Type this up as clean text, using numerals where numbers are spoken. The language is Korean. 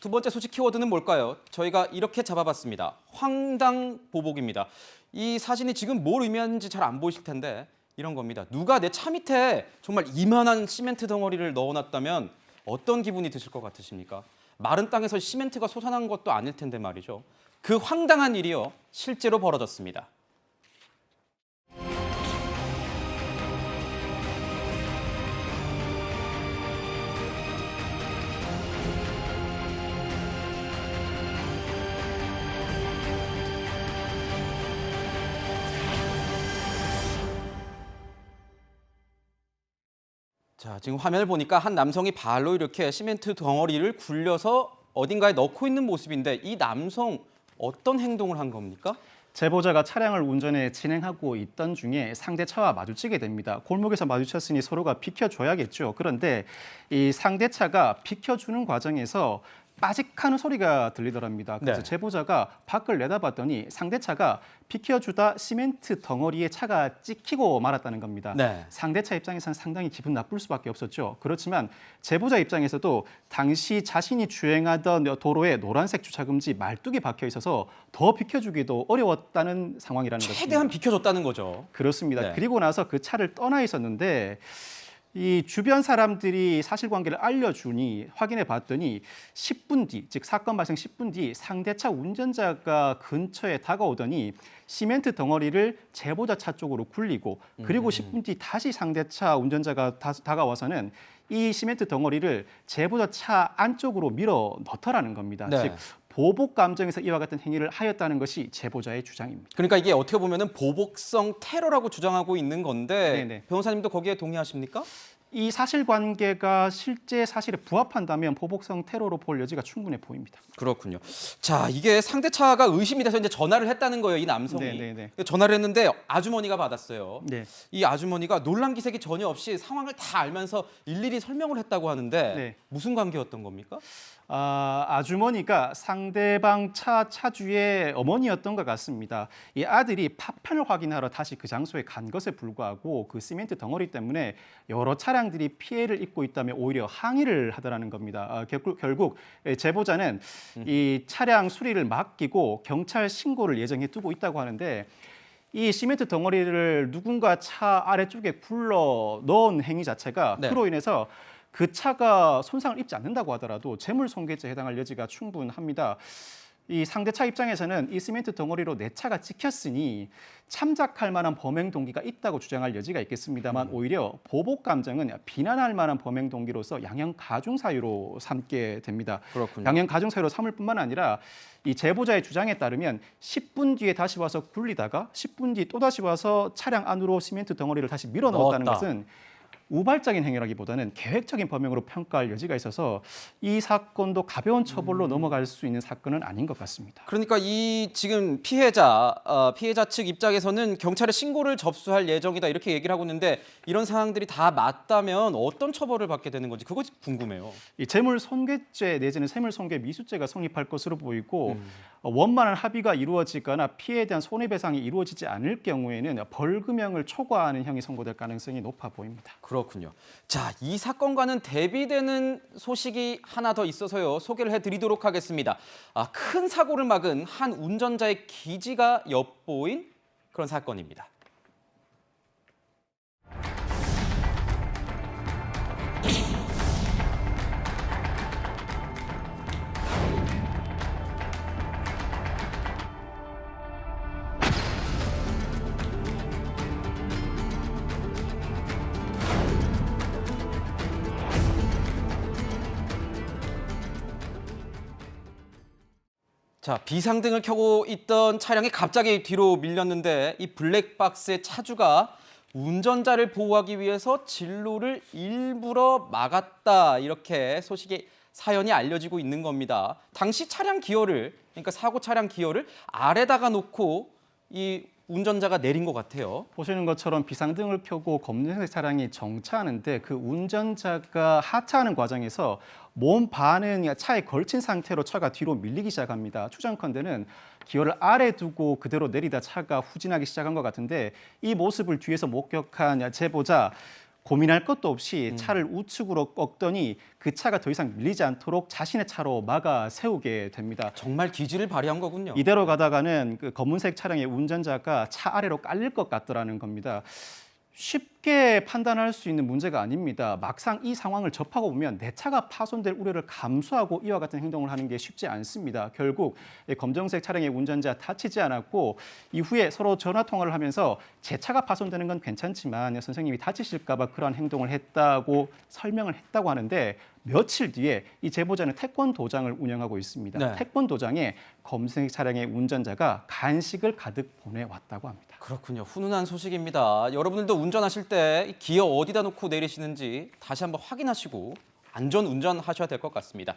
두 번째 소식 키워드는 뭘까요? 저희가 이렇게 잡아봤습니다. 황당보복입니다. 이 사진이 지금 뭘 의미하는지 잘 안 보이실 텐데 이런 겁니다. 누가 내 차 밑에 정말 이만한 시멘트 덩어리를 넣어놨다면 어떤 기분이 드실 것 같으십니까? 마른 땅에서 시멘트가 솟아난 것도 아닐 텐데 말이죠. 그 황당한 일이요, 실제로 벌어졌습니다. 자, 지금 화면을 보니까 한 남성이 발로 이렇게 시멘트 덩어리를 굴려서 어딘가에 넣고 있는 모습인데 이 남성 어떤 행동을 한 겁니까? 제보자가 차량을 운전해 진행하고 있던 중에 상대 차와 마주치게 됩니다. 골목에서 마주쳤으니 서로가 비켜줘야겠죠. 그런데 이 상대 차가 비켜주는 과정에서 빠직하는 소리가 들리더랍니다. 그래서 네. 제보자가 밖을 내다봤더니 상대 차가 비켜주다 시멘트 덩어리에 차가 찍히고 말았다는 겁니다. 네. 상대 차 입장에서는 상당히 기분 나쁠 수밖에 없었죠. 그렇지만 제보자 입장에서도 당시 자신이 주행하던 도로에 노란색 주차금지 말뚝이 박혀 있어서 더 비켜주기도 어려웠다는 상황이라는 것입니다. 최대한 비켜줬다는 거죠. 그렇습니다. 네. 그리고 나서 그 차를 떠나 있었는데 이 주변 사람들이 사실관계를 알려주니 확인해 봤더니 10분 뒤, 즉 사건 발생 10분 뒤 상대차 운전자가 근처에 다가오더니 시멘트 덩어리를 제보자 차 쪽으로 굴리고 그리고 10분 뒤 다시 상대차 운전자가 다가와서는 이 시멘트 덩어리를 제보자 차 안쪽으로 밀어 넣더라는 겁니다. 네. 즉 보복 감정에서 이와 같은 행위를 하였다는 것이 제보자의 주장입니다. 그러니까 이게 어떻게 보면은 보복성 테러라고 주장하고 있는 건데 네네. 변호사님도 거기에 동의하십니까? 이 사실관계가 실제 사실에 부합한다면 보복성 테러로 볼 여지가 충분해 보입니다. 그렇군요. 자, 이게 상대차가 의심이 돼서 이제 전화를 했다는 거예요, 이 남성이. 네네네. 전화를 했는데 아주머니가 받았어요. 네. 이 아주머니가 놀란 기색이 전혀 없이 상황을 다 알면서 일일이 설명을 했다고 하는데 네. 무슨 관계였던 겁니까? 아주머니가 상대방 차주의 어머니였던 것 같습니다. 이 아들이 파편을 확인하러 다시 그 장소에 간 것에 불구하고 그 시멘트 덩어리 때문에 여러 차량들이 피해를 입고 있다며 오히려 항의를 하더라는 겁니다. 결국 제보자는 이 차량 수리를 맡기고 경찰 신고를 예정해 두고 있다고 하는데 이 시멘트 덩어리를 누군가 차 아래쪽에 굴러 넣은 행위 자체가 네. 그로 인해서 그 차가 손상을 입지 않는다고 하더라도 재물손괴죄에 해당할 여지가 충분합니다. 이 상대차 입장에서는 이 시멘트 덩어리로 내 차가 찍혔으니 참작할 만한 범행 동기가 있다고 주장할 여지가 있겠습니다만 오히려 보복 감정은 비난할 만한 범행 동기로서 양형 가중 사유로 삼게 됩니다. 그렇군요. 양형 가중 사유로 삼을 뿐만 아니라 이 제보자의 주장에 따르면 10분 뒤에 다시 와서 굴리다가 10분 뒤 또 다시 와서 차량 안으로 시멘트 덩어리를 다시 밀어 넣었다는 넣었다. 것은 우발적인 행위라기보다는 계획적인 범행으로 평가할 여지가 있어서 이 사건도 가벼운 처벌로 넘어갈 수 있는 사건은 아닌 것 같습니다. 그러니까 이 지금 피해자 측 입장에서는 경찰에 신고를 접수할 예정이다 이렇게 얘기를 하고 있는데 이런 상황들이 다 맞다면 어떤 처벌을 받게 되는 건지 그거 궁금해요. 이 재물손괴죄 내지는 세물손괴 미수죄가 성립할 것으로 보이고 원만한 합의가 이루어지거나 피해에 대한 손해배상이 이루어지지 않을 경우에는 벌금형을 초과하는 형이 선고될 가능성이 높아 보입니다. 그렇군요. 자, 이 사건과는 대비되는 소식이 하나 더 있어서요. 소개를 해드리도록 하겠습니다. 큰 사고를 막은 한 운전자의 기지가 엿보인 그런 사건입니다. 자, 비상등을 켜고 있던 차량이 갑자기 뒤로 밀렸는데 이 블랙박스의 차주가 운전자를 보호하기 위해서 진로를 일부러 막았다 이렇게 사연이 알려지고 있는 겁니다. 당시 차량 기어를 그러니까 사고 차량 기어를 아래다가 놓고 이 운전자가 내린 것 같아요. 보시는 것처럼 비상등을 켜고 검은색 차량이 정차하는데 그 운전자가 하차하는 과정에서 몸 반은 차에 걸친 상태로 차가 뒤로 밀리기 시작합니다. 추정컨대는 기어를 아래 두고 그대로 내리다 차가 후진하기 시작한 것 같은데 이 모습을 뒤에서 목격한 제보자 고민할 것도 없이 차를 우측으로 꺾더니 그 차가 더 이상 밀리지 않도록 자신의 차로 막아 세우게 됩니다. 정말 기지를 발휘한 거군요. 이대로 가다가는 그 검은색 차량의 운전자가 차 아래로 깔릴 것 같더라는 겁니다. 쉽게 판단할 수 있는 문제가 아닙니다. 막상 이 상황을 접하고 보면 내 차가 파손될 우려를 감수하고 이와 같은 행동을 하는 게 쉽지 않습니다. 결국 이 검정색 차량의 운전자 다치지 않았고 이후에 서로 전화 통화를 하면서 제 차가 파손되는 건 괜찮지만 선생님이 다치실까 봐 그러한 행동을 했다고 설명을 했다고 하는데 며칠 뒤에 이 제보자는 태권도장을 운영하고 있습니다. 네. 태권도장에 검은색 차량의 운전자가 간식을 가득 보내왔다고 합니다. 그렇군요. 훈훈한 소식입니다. 여러분들도 운전하실 때 이 기어 어디다 놓고 내리시는지 다시 한번 확인하시고 안전 운전하셔야 될 것 같습니다.